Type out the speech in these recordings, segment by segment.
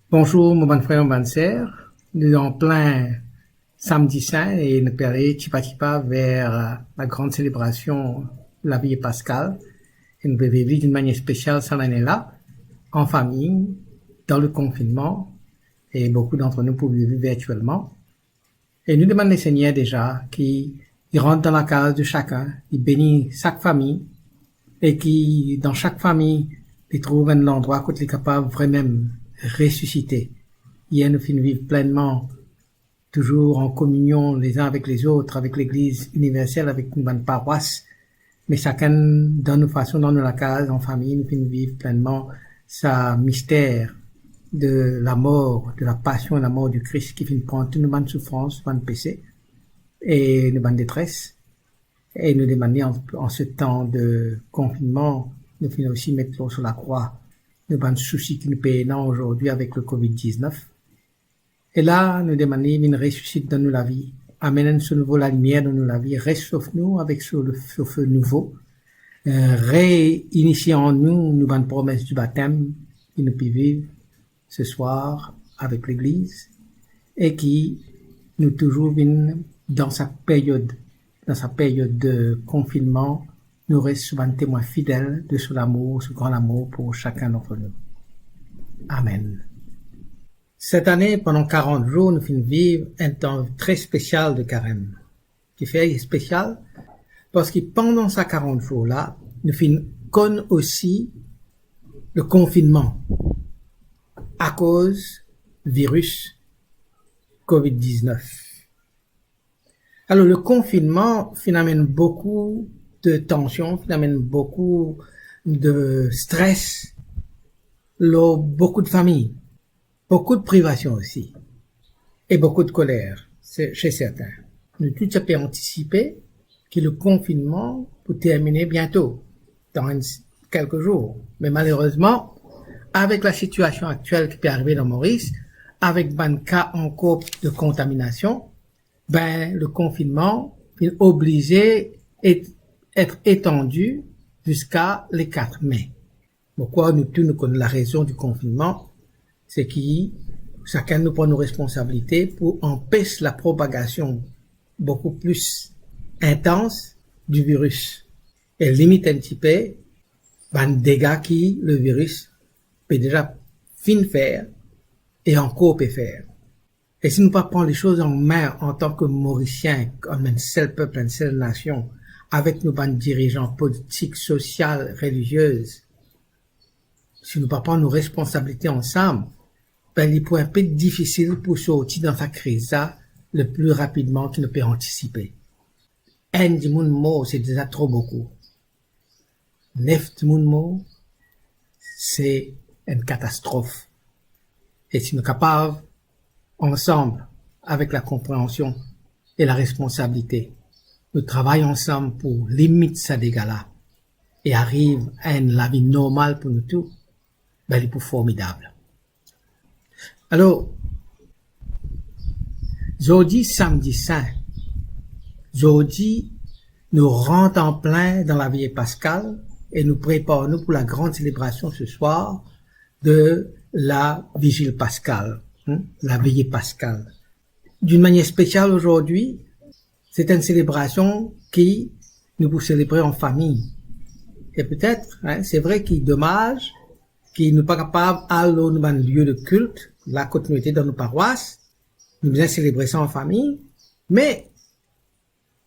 Bonjour, mon bon frère, mon bonne sœur. Nous sommes en plein samedi saint et nous allons chipa vers la grande célébration de la vie pascale. Et nous devons vivre d'une manière spéciale cette année-là, en famille, dans le confinement, et beaucoup d'entre nous pour vivre virtuellement. Et nous demandons le Seigneur déjà qu'il rentre dans la case de chacun, il bénit chaque famille, et qui, dans chaque famille, il trouve un endroit où il est capable vraiment ressusciter. Hier, nous finissons vivre pleinement, toujours en communion les uns avec les autres, avec l'Église universelle, avec une bonne paroisse, mais chacun dans nos façons, dans nos cases, en famille, nous finissons vivre pleinement sa mystère de la mort, de la passion et la mort du Christ qui finit prendre toute une bonne souffrance, une bonne péché et une bonne détresse. Et nous demander en ce temps de confinement, nous finissons aussi mettre l'eau sur la croix, nous avons soucis qui nous payent aujourd'hui avec le Covid-19. Et là, nous demandons une ressuscite dans nous la vie. Amène ce nouveau la lumière dans nous la vie. Réchauffe-nous avec ce feu nouveau. Réinitie en nous une bonne promesse du baptême qui nous peut vivre ce soir avec l'Église et qui nous toujours dans sa période de confinement, nous reste souvent témoins fidèles de ce grand amour pour chacun d'entre nous. Amen. Cette année, pendant 40 jours, nous finissons vivre un temps très spécial de carême. Qui fait spécial parce que pendant ces 40 jours-là, nous finissons connaître aussi le confinement à cause du virus Covid-19. Alors, le confinement finalement beaucoup de tension, finalement beaucoup de stress, beaucoup de familles, beaucoup de privation aussi, et beaucoup de colère chez certains. Nous tous avons anticipé que le confinement peut terminer bientôt, dans quelques jours. Mais malheureusement, avec la situation actuelle qui peut arriver dans Maurice, avec un cas encore de contamination, le confinement est obligé d'être étendu jusqu'à le 4 mai. Pourquoi nous connaissons la raison du confinement? C'est que chacun nous prend nos responsabilités pour empêcher la propagation beaucoup plus intense du virus et limite un petit peu les dégâts que le virus peut déjà faire et encore peut faire. Et si nous ne prenons pas les choses en main en tant que Mauriciens, comme un seul peuple, une seule nation, avec nos dirigeants politiques, sociaux, religieuses, si nous ne prenons pas nos responsabilités ensemble, il peut être un peu difficile pour sortir dans cette crise-là le plus rapidement qu'il ne peut anticiper. Un du monde mort, c'est déjà trop beaucoup. 9 du monde mort, c'est une catastrophe. Et si nous sommes capables, ensemble, avec la compréhension et la responsabilité, nous travaillons ensemble pour limiter ces dégâts-là et arrive à la vie normale pour nous tous, il est formidable. Alors, aujourd'hui, samedi saint, aujourd'hui, nous rentrons en plein dans la vie pascale et nous préparons pour la grande célébration ce soir de la vigile pascale, la veillée pascale. D'une manière spéciale aujourd'hui, c'est une célébration qui nous pouvons célébrer en famille. Et peut-être, c'est vrai qu'il est dommage qu'il ne pas capable d'aller dans un lieu de culte, la continuité dans nos paroisses, nous devons célébrer ça en famille, mais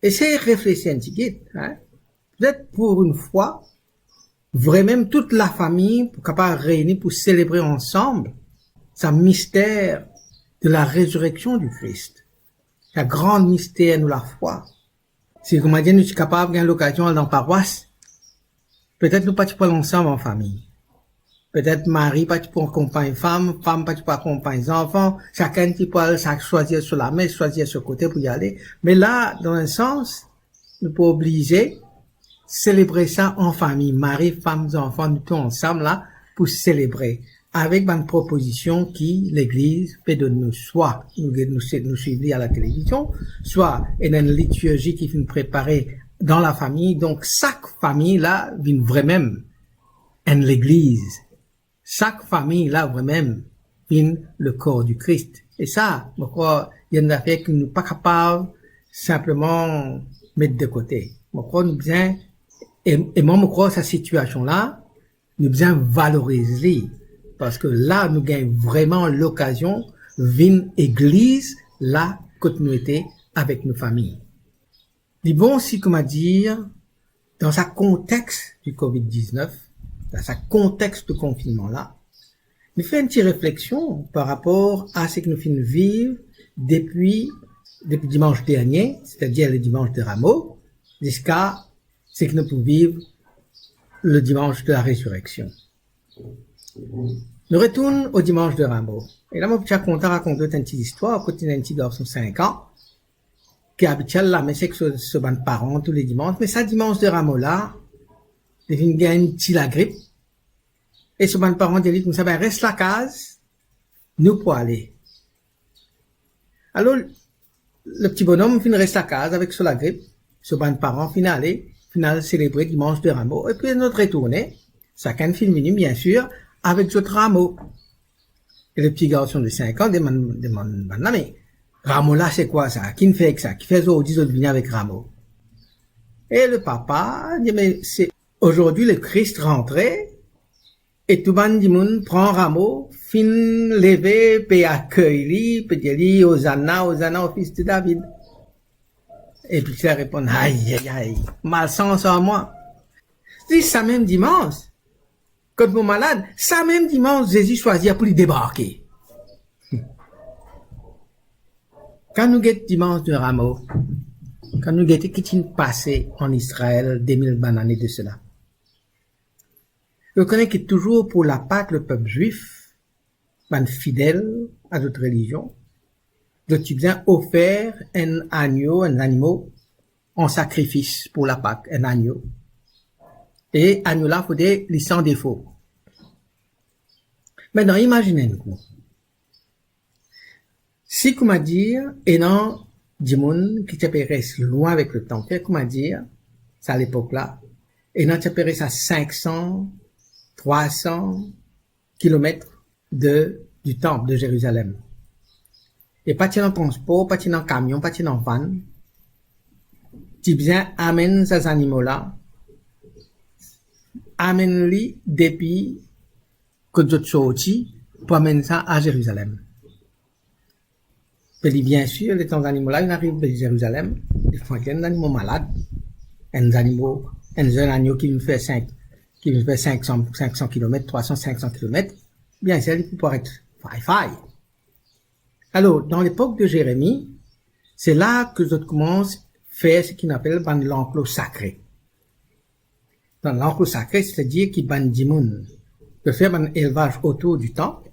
essayez de réfléchir un petit peu, peut-être pour une fois, vraiment toute la famille pour capable réunir pour célébrer ensemble ce mystère de la résurrection du Christ. La grande mystère de la foi. Si, comme dit, nous sommes capables d'avoir l'occasion dans la paroisse, peut-être nous pas parler ensemble en famille. Peut-être Marie pas pour accompagner femme pas pour accompagner enfants, chacun qui peut choisir sur la messe, choisir sur le côté pour y aller. Mais là, dans un sens, nous pouvons obliger célébrer ça en famille. Marie, femmes, enfants, nous tous ensemble là, pour célébrer. Avec une proposition qui l'Église fait de nous, soit nous suivre à la télévision, soit une liturgie qui vient préparer dans la famille. Donc, chaque famille là, vient vraiment en l'Église. Chaque famille là, vraiment, vient le corps du Christ. Et ça, je crois, il y a une affaire que nous pas capables simplement mettre de côté. Je crois nous bien, et moi, je crois cette situation-là, nous bien valoriser. Parce que là, nous gagnons vraiment l'occasion d'une église, la continuité avec nos familles. Il est bon aussi, comment dire, dans ce contexte du Covid-19, dans ce contexte de confinement-là, nous faisons une petite réflexion par rapport à ce que nous finissons de vivre depuis dimanche dernier, c'est-à-dire le dimanche de Rameau, jusqu'à ce que nous pouvons vivre le dimanche de la résurrection. Nous retournons au dimanche de Rameau. Et là, mon petit content raconter une petite histoire, côté d'un petit garçon de 5 ans, qui est habituel là, mais c'est que ce ban de parents tous les dimanches, mais ça dimanche de Rameau là, il vient gagner la grippe, et ce ban de parents dit comme ça, ben, reste la case, nous pour aller. Alors, le petit bonhomme finit reste la case avec sur la grippe, ce ban de parents finit célébrer dimanche de Rameau, et puis notre retourné, chacun finit venu, bien sûr, avec notre rameau. Et le petit garçon de 5 ans demande, mais, rameau là, c'est quoi ça? Qui ne fait que ça? Qui fait ça aux 10 autres venir avec rameau? Et le papa dit, mais c'est, aujourd'hui, le Christ rentrait, et tout le monde prend rameau, fin levé, puis accueilli, puis dit, Hosanna, au fils de David. Et puis, ça répond, aïe, aïe, aïe, malchance à moi. C'est ça même dimanche. Quand vous êtes malade, ça même dimanche, Jésus choisit pour lui débarquer. Quand nous guettons dimanche de Rameau, quand nous guettons ce qui s'est passé en Israël 2000 années de cela, je connais que toujours pour la Pâque, le peuple juif, ben fidèle à notre religion, de bien offert un agneau, un animal en sacrifice pour la Pâque, un agneau. Et agneau là, il faudrait les sans défaut. Maintenant, imaginez-vous. Si, comment dire, et non, du monde qui reste loin avec le temple, comment dire, c'est à l'époque-là, et non, tu reste à 500, 300 kilomètres du temple de Jérusalem. Et pas en transport, pas en camion, pas en van. Tu viens amène ces animaux-là, amène-les depuis que tu sorti pour amener ça à Jérusalem. Puis bien sûr, les temps animaux-là, ils arrivent à Jérusalem, ils font un animal malade, un agneau qui me fait 500 km, 300, 500 km, bien sûr, il peut pouvoir être faille. Alors, dans l'époque de Jérémie, c'est là que je commence à faire ce qu'on appelle l'enclos sacré. Dans l'enclos sacré, c'est-à-dire qu'il ban du monde de faire un élevage autour du temple.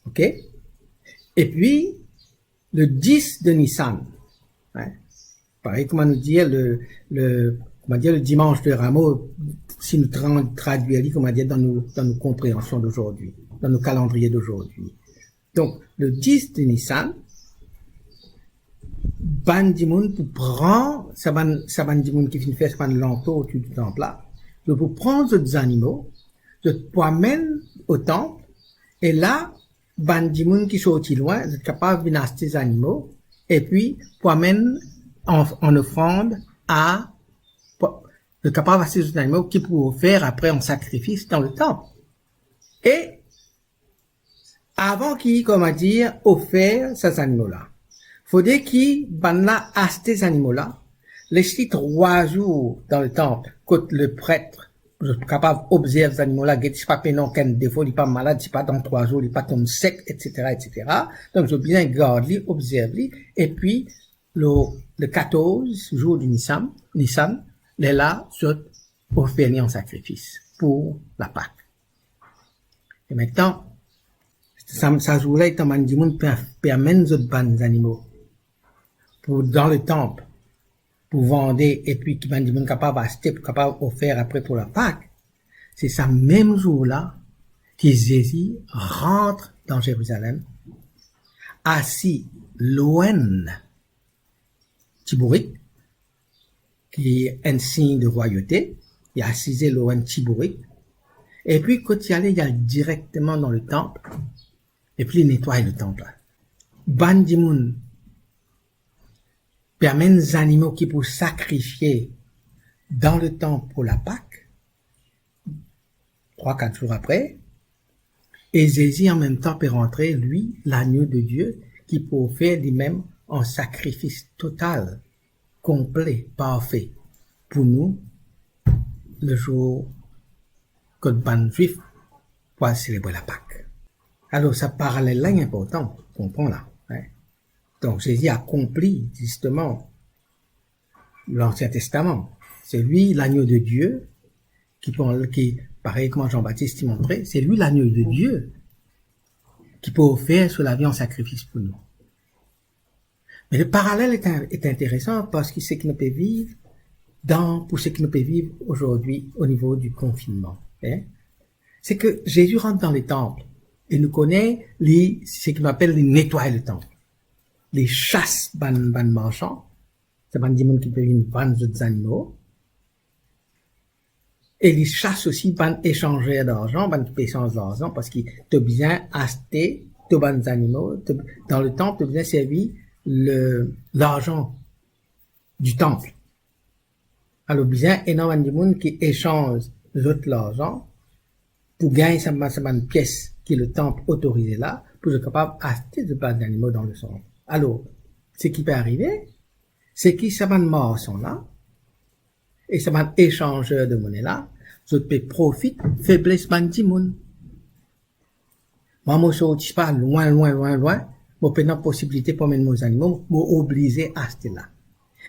OK? Et puis, le 10 de Nissan, hein, pareil, comment nous dire, le dimanche de Rameau, si nous traduisons, comment dire, dans nos compréhensions d'aujourd'hui, dans nos calendriers d'aujourd'hui. Donc, le 10 de Nissan, ban du monde pour prendre, ça ban du monde qui finit faire ce l'entour autour du temple là, de pour prendre des animaux, de pour amener au temple, et là, ban du monde qui sont aussi loin, d'être capable de venir acheter des animaux, et puis, pour amener en offrande de capable d'acheter des animaux qui pourront faire après en sacrifice dans le temple. Et, avant qu'il, comment dire, offert ces animaux-là, faudrait qu'il, là, acheter ces animaux-là, laisser 3 jours dans le temple, quand le prêtre, capable d'observer ces animaux-là, c'est pas pénant qu'un défaut, il est pas malade, c'est pas dans 3 jours, il est pas tombe sec, etc., etc. Donc, je bien garder, observer, et puis, le 14 jour du Nissan, les là, sont offerts en sacrifice pour la Pâque. Et maintenant, ça jour-là, il man du monde permet aux autres animaux pour dans le temple pour vendre et puis qui man du monde capable d'acheter pour capable offrir après pour la Pâque. C'est ça même jour-là que Jésus rentre dans Jérusalem assis loin Tibourik qui est un signe de royauté, il est assis loin Tibourik Et puis, quand il y a directement dans le temple, et puis il nettoie le temple. Ban Dimoun permet les animaux qui pour sacrifier dans le temple pour la Pâque, 3-4 jours après, et Jésus en même temps peut rentrer, lui, l'agneau de Dieu, qui peut faire lui-même un sacrifice total, complet, parfait, pour nous, le jour que le ban juif pour célébrer la Pâque. Alors, ça parallèle là est important, comprends là. Hein? Donc, Jésus accomplit justement l'Ancien Testament. C'est lui l'agneau de Dieu qui pareil comme Jean-Baptiste y montrait, c'est lui l'agneau de Dieu qui peut offrir sur la vie en sacrifice pour nous. Mais le parallèle est intéressant parce que c'est qu'il nous peut vivre pour ce qui nous peut vivre aujourd'hui au niveau du confinement. Hein? C'est que Jésus rentre dans les temples et nous connaît ce qu'on appelle les nettoyer le temple. Les chasses ban marchands, c'est ban gens qui peuvent vendre d'autres animaux. Et les chasses aussi ban échangeurs d'argent, ban qui paient sans d'argent parce qu'ils t'ont bien acheté tous ban animaux. Dans le temple, t'ont bien servi l'argent du temple. Alors, bien, énormément de monde qui échange l'autre l'argent pour gagner sa pièce qui le temple autorisé là, pour être capable d'acheter de ban d'animaux dans le centre. Alors, ce qui peut arriver, c'est que ça morts sont là, et ça échangeur de monnaie là, je peux profiter, faiblesse bandimoun. Moi, je ne suis pas loin, je peux la possibilité pour mettre mes animaux, je obligé à acheter là.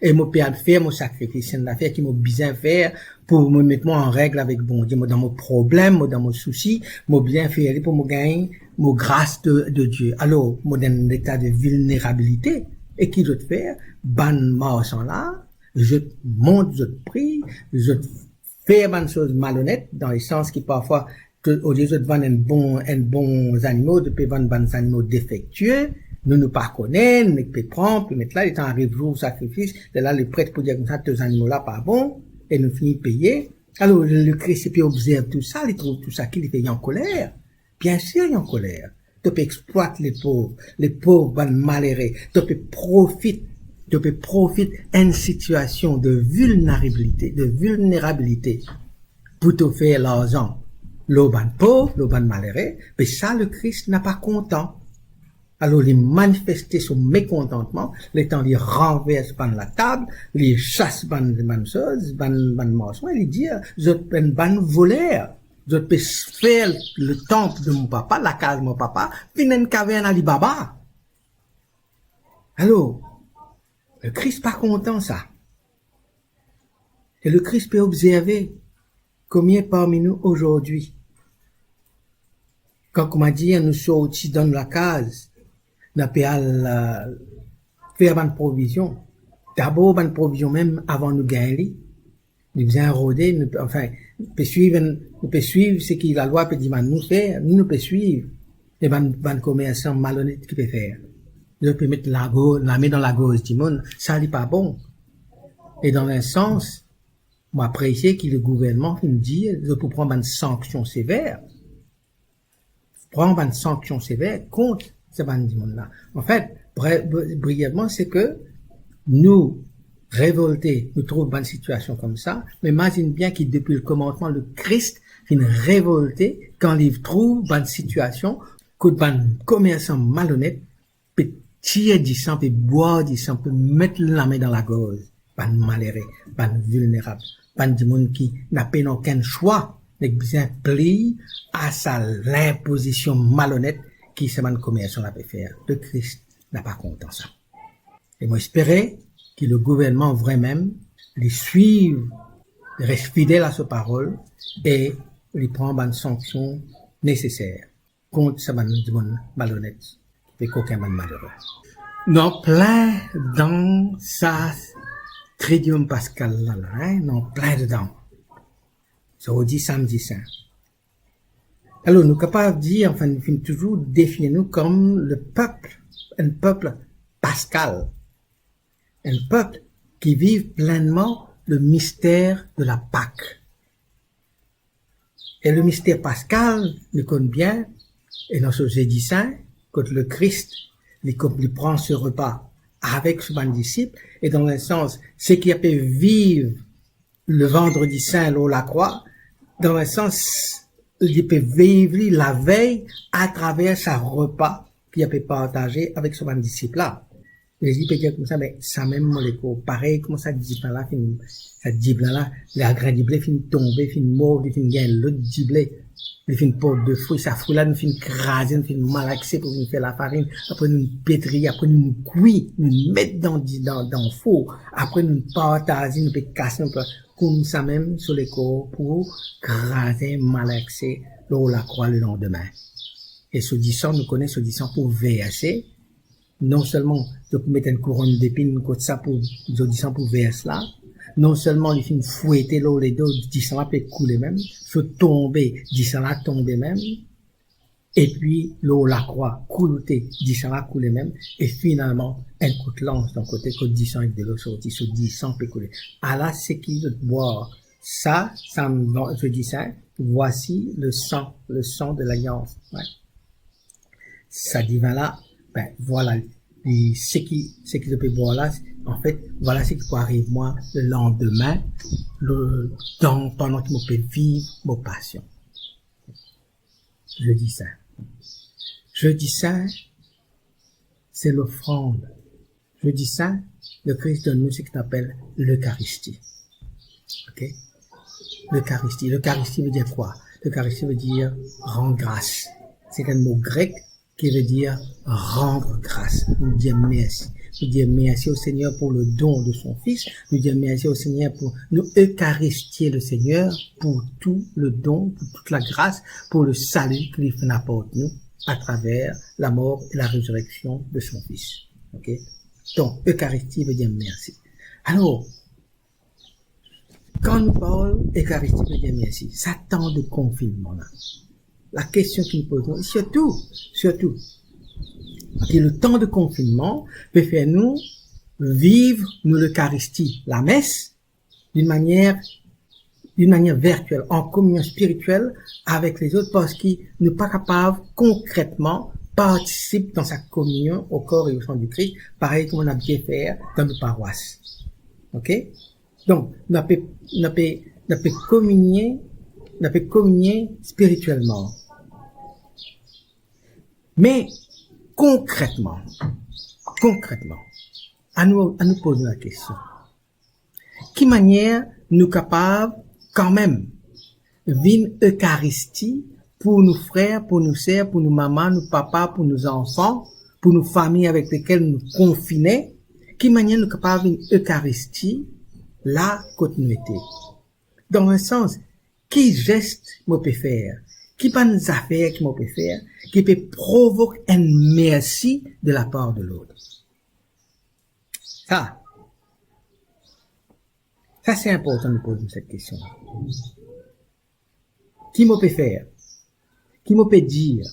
Et je peux faire mon sacrifice, c'est une affaire qui m'a bien faire pour me mettre en règle avec bon Dieu, dans mon problème, dans mon souci, je bien faire pour me gagner, mon grâce de Dieu. Alors, je dans un état de vulnérabilité, et qui je te faire, ban mort sont là, je monte, je te prie, je te fais bonne chose malhonnête, dans le sens qui parfois, au lieu de vendre un bon animal, de vendre des animaux défectueux, nous pas connaissons, nous ne prendre, puis mettre là, il temps arrive jour sacrifice, de là, le prêtre pour dire que ça, ces animaux-là pas bon, et nous finissons payer. Alors, le Christ, puis observe tout ça, il trouve tout ça, qu'il est en colère. Bien sûr, il est en colère. Tu peux exploiter les pauvres, ben, malheureux. Tu peux profiter d'une situation de vulnérabilité, pour te faire l'argent. L'auban pauvre, l'auban malheureux, mais ça, le Christ n'a pas content. Alors, il manifestait son mécontentement, les temps, il renverse ban la table, il chasse ban choses, ban mensonges, il dit, je peux ban voleur. Je peux faire le temple de mon papa, la case de mon papa, puis une caverne à Alibaba. Alors, le Christ pas content, ça. Et le Christ peut observer combien parmi nous aujourd'hui, quand on m'a dit, nous sommes dans la case, nous avons faire une provision. D'abord, une provision même avant de gagner. Nous faisons rôder, nous peut suivre ce que la loi peut dire, nous faire, nous peut suivre. Et ban commerçant malhonnête qui peut faire. Nous peut mettre la main dans la gauche du monde, ça n'est pas bon. Et dans un sens, moi apprécier que le gouvernement nous dit, je peux prendre une sanction sévère. Prendre une sanction sévère contre ce monde-là. En fait, brièvement, c'est que nous, révoltés, nous trouvons une situation comme ça, mais imagine bien qu'il, depuis le commencement, le Christ, il est révolté quand il trouve une situation que un commerçant malhonnête peut tirer du sang, peut boire du sang, peut mettre la main dans la gorge, un malheureux, un vulnérable, un du monde qui n'a pas aucun choix, n'est bien pris à l'imposition malhonnête qui ce commerçant a pu faire. Le Christ n'a pas content ça. Et moi, j'espérais que le gouvernement vraiment les suive, reste fidèle à sa parole et lui prend une sanction nécessaire contre ce malhonnête et qu'aucun malheureux. Non, plein dans ça, Tridium Pascal là, hein, non, plein dedans. Ça vous dit samedi saint. Alors, nous sommes capables de dire, enfin, nous finissons toujours définir nous comme le peuple, un peuple pascal. Un peuple qui vit pleinement le mystère de la Pâque. Et le mystère pascal, nous connaît bien, et dans ce jeudi saint, quand le Christ, il prend ce repas avec son disciple, et dans un sens, ce qui a pu vivre le vendredi saint, là, la croix, dans un sens, il peut vivre la veille à travers sa repas qu'il a pu partager avec son disciple là. Jésus peut dire comme ça, mais ça même molécule, pareil, comment ça dit là, ça dit là, la graine de blé fin tomber, fin mort, fin gagner l'autre dit blé, fin porte de fruits, ça fruit là, nous fin craser, nous fin malaxer pour nous faire la farine, après nous pétrir, après nous cuire, nous mettre dans le four, après nous partager, nous peut casser, nous peut, comme ça même sur les corps pour craser, malaxer, l'eau la croix le lendemain. Et ce disant, nous connaissons ce disant pour verser, non seulement de mettre une couronne d'épines comme ça pour disant pour verser là, non seulement il fait fouetter l'eau les deux, disant là peut couler même, se tomber, disant là tomber même, et puis l'eau la croix couler, disant là couler même, et finalement un coup de lance d'un côté que disant avec de l'eau sortie, ce disant peut couler. À là c'est qui de boire ça je dis ça, voici le sang de l'alliance. Ouais. Ça dit là. Ben, voilà, ce qui je peux voir là, en fait, voilà ce qui peut arriver moi le lendemain, pendant que je peux vivre mon passion. Je dis ça, c'est l'offrande. Je dis ça, le Christ donne nous ce qu'il appelle l'Eucharistie. Ok? L'Eucharistie veut dire quoi? L'Eucharistie veut dire rendre grâce. C'est un mot grec qui veut dire rendre grâce, nous dire merci. Nous dire merci au Seigneur pour le don de son Fils, nous dire merci au Seigneur pour nous eucharistier le Seigneur pour tout le don, pour toute la grâce, pour le salut qu'il apporte nous à travers la mort et la résurrection de son Fils. Ok? Donc, Eucharistie veut dire merci. Alors, quand nous parlons Eucharistie veut dire merci, ça temps de confinement là. La question qui nous pose, surtout, que le temps de confinement peut faire nous vivre l'Eucharistie, la messe, d'une manière virtuelle, en communion spirituelle avec les autres, parce qu'ils ne sont pas capables concrètement participer dans sa communion au corps et au sang du Christ, pareil comme on a bien fait dans nos paroisses. Ok? Donc, on peut communier spirituellement. Mais, concrètement, à nous poser la question. Quelle manière nous capables, quand même, vivre Eucharistie pour nos frères, pour nos sœurs, pour nos mamans, nos papas, pour nos enfants, pour nos familles avec lesquelles nous confinons? Quelle manière nous capables vivre Eucharistie là, quand nous étions? Dans un sens, quel geste moi peut faire? Qui pas des affaires qui moi peut faire? Qui peut provoquer un merci de la part de l'autre? Ça c'est important de poser cette question. Qui me peut faire? Qui me peut dire?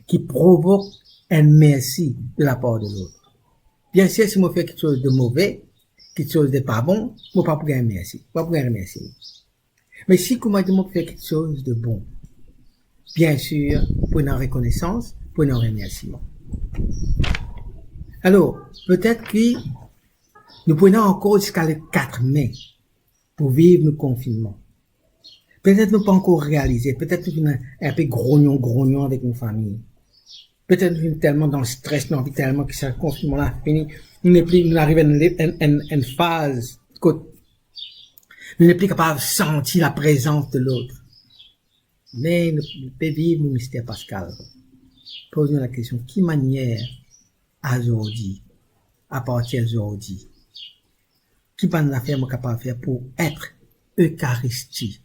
Qui provoque un merci de la part de l'autre? Bien sûr, si je fais quelque chose de mauvais, quelque chose de pas bon, je ne peux pas gagner un merci. Pas pour gagner un merci. Mais si je fais quelque chose de bon, bien sûr, pour une reconnaissance, pour un remerciement. Alors, peut-être que nous prenons encore jusqu'à le 4 mai pour vivre nos confinements. Peut-être nous pas encore réalisé. Peut-être nous sommes un peu grognon avec nos familles. Peut-être nous sommes tellement dans le stress, nous avons tellement que ce confinement-là fini. Nous arrivons à une phase où nous ne sommes plus capables de sentir la présence de l'autre. Mais nous pouvons vivre le mystère pascal. Posons la question, quelle manière aujourd'hui, à partir d'aujourd'hui, qui va nous faire capable de faire pour être Eucharistie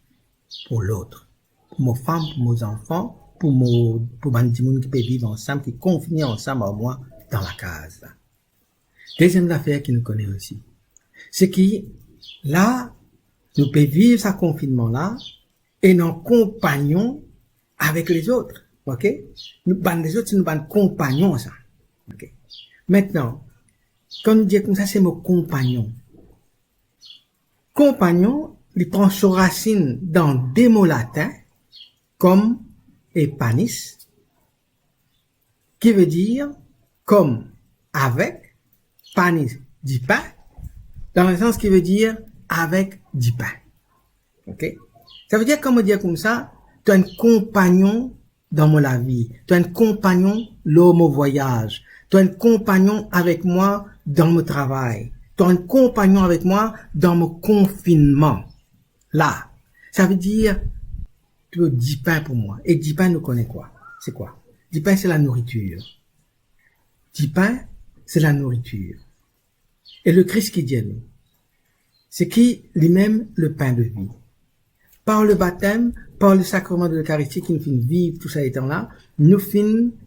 pour l'autre, pour mes femmes, pour mes enfants, pour les gens qui peuvent vivre ensemble, qui confient ensemble à moi dans la case. Là. Deuxième affaire qui nous connaît aussi, c'est que là, nous pouvons vivre ce confinement-là et nous compagnons avec les autres. Ok? Les autres, c'est nous compagnons, ça. Ok? Maintenant, quand nous disons comme ça, c'est mon compagnon. Compagnon, il prend son racine dans des mots latins comme epanis, qui veut dire comme avec, panis du pain, dans le sens qui veut dire avec du pain. Ok? Ça veut dire, comment dire comme ça, tu as un compagnon dans la vie, tu as un compagnon l'homme au voyage, tu as un compagnon avec moi dans mon travail, tu as un compagnon avec moi dans mon confinement. Là, ça veut dire, tu veux 10 pains pour moi. Et 10 pains, nous connaît quoi? C'est quoi? 10 pains, c'est la nourriture. 10 pains, c'est la nourriture. Et le Christ qui dit à nous, c'est qui lui-même le pain de vie. Par le baptême, par le sacrement de l'Eucharistie qui nous fait vivre tout ça étant là, nous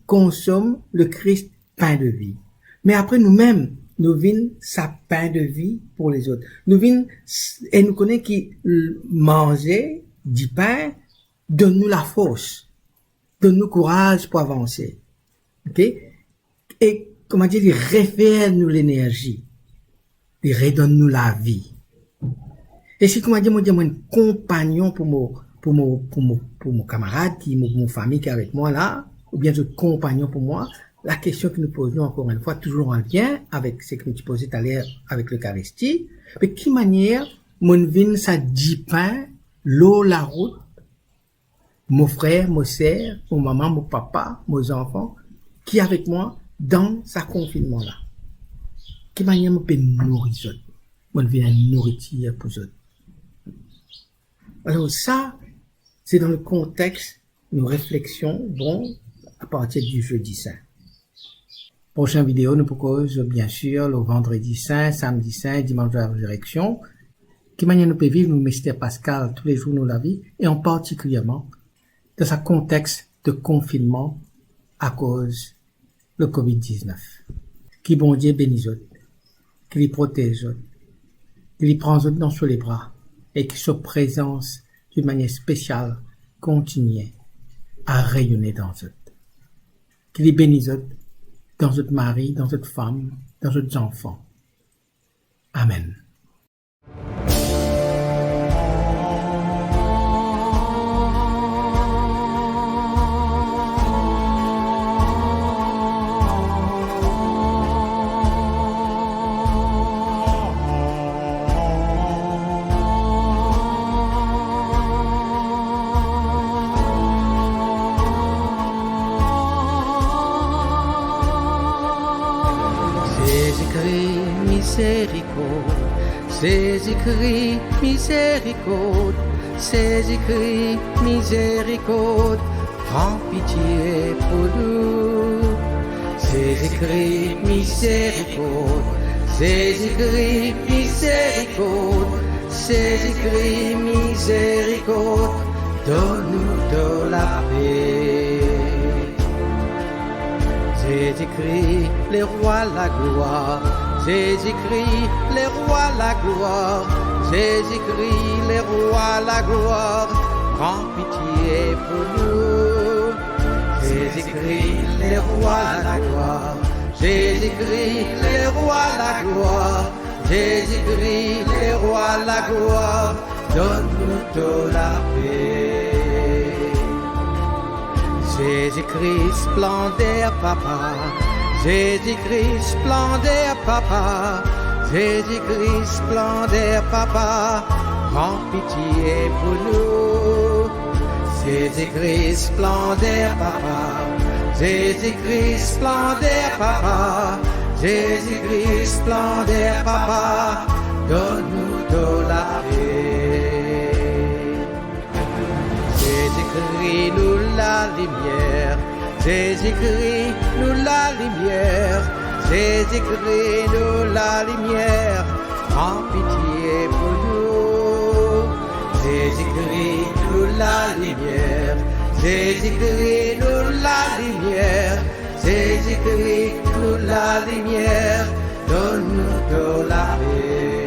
consommons le Christ pain de vie. Mais après nous-mêmes, nous vînes sa pain de vie pour les autres. Nous vînes, et nous connaissons qui manger du pain, donne-nous la force, donne-nous courage pour avancer. Ok? Et, comment dire, il réfère-nous l'énergie. Il redonne-nous la vie. Et si, comment dire, moi, un compagnon pour mon camarade, mon famille qui est avec moi là, ou bien un compagnon pour moi, la question que nous posons encore une fois, toujours en lien avec ce que nous posais tout à l'heure avec l'Eucharistie, mais qui manière, mon vin, ça dit pain, l'eau, la route, mon frère, mon sœur, mon maman, mon papa, mes enfants, qui est avec moi dans sa confinement là. Qui manière, me peut nourrir, mon vin nourriture pour eux. Alors ça, c'est dans le contexte de nos réflexions, bon, à partir du jeudi saint. Prochaine vidéo nous propose, bien sûr, le vendredi saint, samedi saint, dimanche de la résurrection, qui manière nous peut vivre le mystère pascal tous les jours de la vie, et en particulièrement dans un contexte de confinement à cause de le COVID-19. Qui bon Dieu bénisse, qui les protège, qui les prend dans sous les bras, et que sa présence, d'une manière spéciale, continue à rayonner dans eux. Qu'il les bénisse dans notre mari, dans notre femme, dans notre enfants. Amen. Ces écrits miséricorde, ces écrits miséricorde, prends pitié pour nous. Ces écrits miséricorde, ces écrits miséricorde, ces écrits miséricorde, donne-nous de la paix. Ces écrits, les rois la gloire. Jésus-Christ, les rois la gloire. Jésus-Christ, les rois la gloire. Prends pitié pour nous. Jésus-Christ, les rois la gloire. Jésus-Christ, les rois la gloire. Jésus-Christ, les rois la gloire. Donne-nous de la paix. Jésus-Christ, splendeur, papa. Jésus-Christ, splendeur, papa. Jésus-Christ, splendeur, papa. Prends pitié pour nous. Jésus-Christ, splendeur, papa. Jésus-Christ, splendeur, papa. Jésus-Christ, splendeur, papa. Donne-nous de la paix. Jésus-Christ, nous la lumière. Jésus-Christ, nous la lumière. Jésus-Christ, nous la lumière. Prends pitié pour nous. Jésus-Christ, nous la lumière. Jésus-Christ, nous la lumière. Jésus-Christ, nous la lumière. Donne-nous de la paix.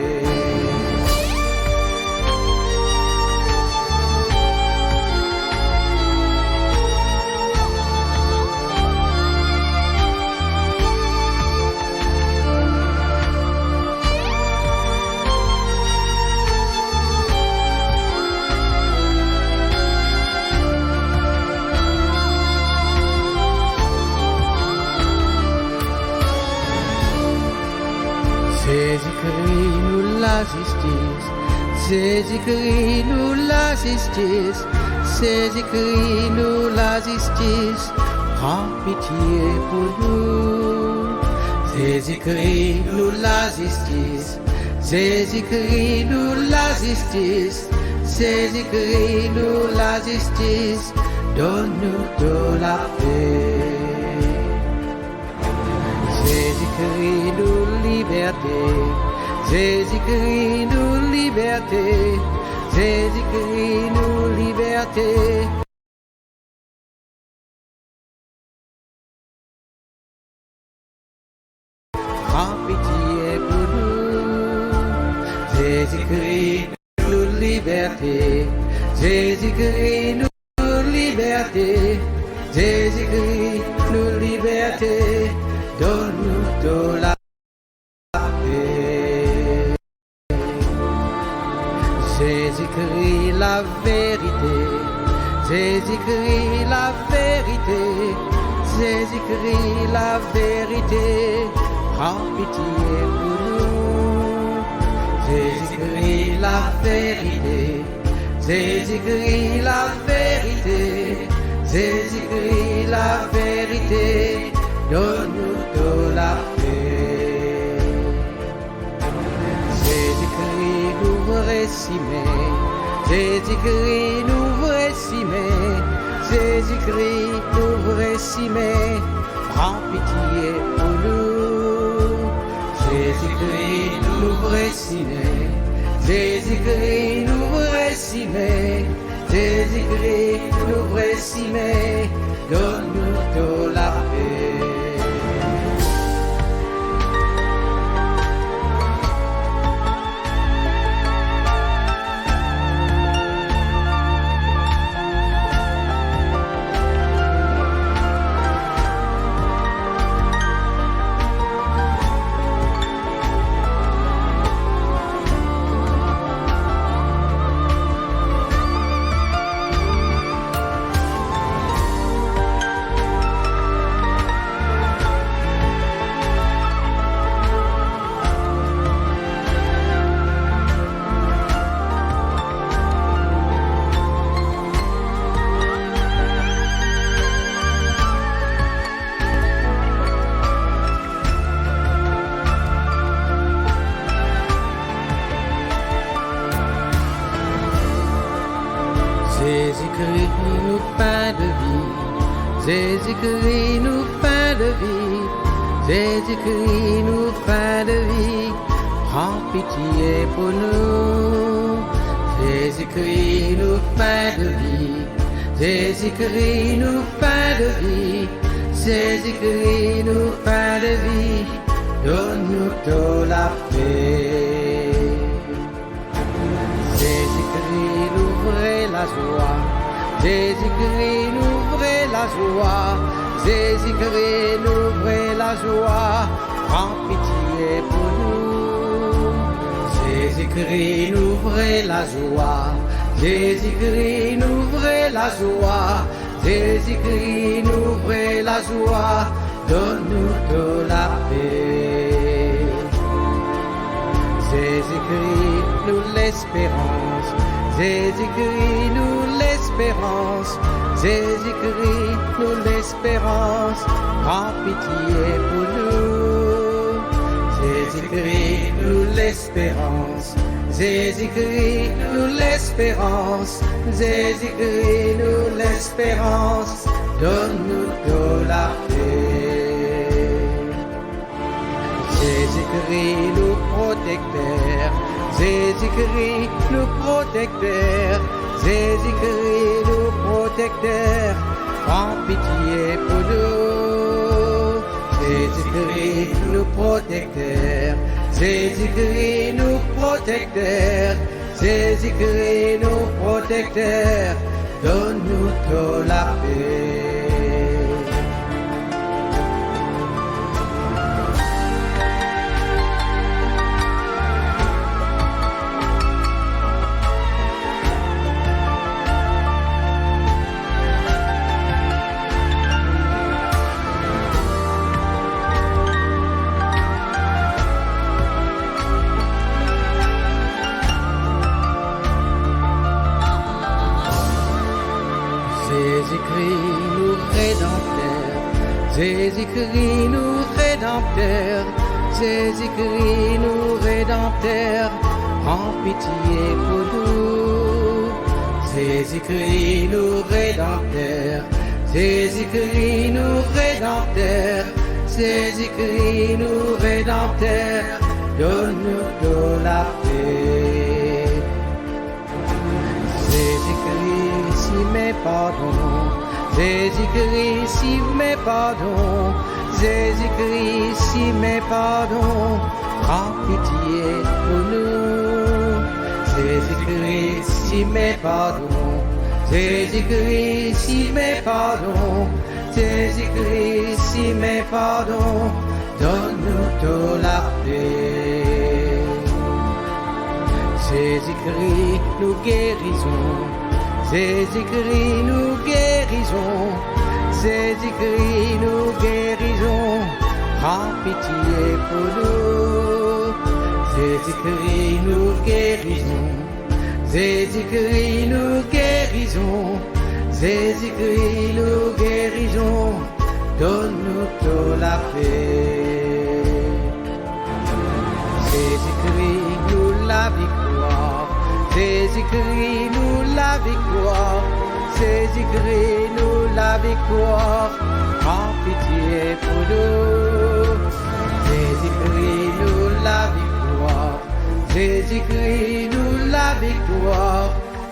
Jésus-Christ-nous la justice, Jésus-Christ-nous la justice, prends pitié pour nous. Jésus-Christ-nous la justice, Jésus-Christ-nous la justice, Jésus-Christ-nous la justice, donne-nous de la paix. Jésus-Christ nous liberté, Jésus-Christ nous liberté, Jésus-Christ nous liberté. Prends pitié pour nous, Jésus-Christ nous liberté, Jésus-Christ nous liberté, Jésus-Christ nous liberté. Donne-nous de la paix. Jésus-Christ la vérité, Jésus-Christ la vérité, Jésus-Christ la vérité, prends pitié pour nous. Jésus-Christ la vérité, Jésus-Christ la vérité, Jésus-Christ la vérité, donne-nous de la paix. Jésus-Christ ouvre si mains, Jésus-Christ ouvre si mains, Jésus-Christ ouvre si mains, prends pitié pour nous. Jésus-Christ ouvre si mains, Jésus-Christ ouvre si mains, Jésus-Christ ouvre si mains, donne-nous de la paix. Jésus-Christ nous pain de vie, Jésus-Christ nous pain de vie, Jésus-Christ nous pain de vie, prends pitié pour nous. Jésus-Christ nous pain de vie, Jésus-Christ nous pain de vie, Jésus-Christ nous pain de vie, donne-nous de la paix. Jésus-Christ ouvre la joie, Jésus-Christ ouvre la joie, Jésus-Christ ouvre la joie, prends pitié pour nous. Jésus-Christ ouvre la joie, Jésus-Christ ouvre la joie, Jésus-Christ ouvre la joie, donne-nous de la paix. Jésus-Christ nous l'espérance, Jésus-Christ nous l'espérance, Jésus-Christ nous l'espérance, prends pitié pour nous. Jésus-Christ nous l'espérance, Jésus-Christ nous l'espérance, Jésus-Christ nous l'espérance, donne-nous de la paix. Jésus-Christ nous protecteur, Jésus-Christ nous protecteur, Jésus-Christ nous protecteur, prends pitié pour nous. Jésus-Christ nous protecteur, Jésus-Christ nous protecteur, Jésus-Christ nous protecteur, donne-nous de la paix. Jésus-Christ nous rédempteur, Jésus-Christ nous rédempteur, Jésus-Christ nous rédempteur, en pitié pour nous. Jésus-Christ nous rédempteur, Jésus-Christ nous rédempteur, Jésus-Christ nous rédempteur, donne-nous de la paix. Jésus-Christ, si mes pardons, Jésus-Christ, si mes pardons, Jésus-Christ, si mes pardons, prends pitié pour nous. Jésus-Christ, si mes pardons, Jésus-Christ, si mes pardons, Jésus-Christ, si mes pardons, donne-nous de la paix. Jésus-Christ, nous guérissons, Jésus-Christ, nous guérissons, Jésus-Christ, nous guérissons, prends pitié pour nous. Jésus-Christ, nous guérissons, Jésus-Christ, nous guérissons, Jésus-Christ, nous guérissons, donne-nous de la paix. Jésus-Christ, nous la victoire, Jésus-Christ, nous la victoire, Jésus-Christ, nous la victoire, prends pitié pour nous. Jésus-Christ, nous la victoire, Jésus-Christ, nous la victoire,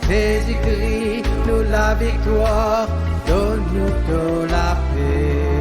Jésus-Christ, nous la victoire, donne-nous de la paix.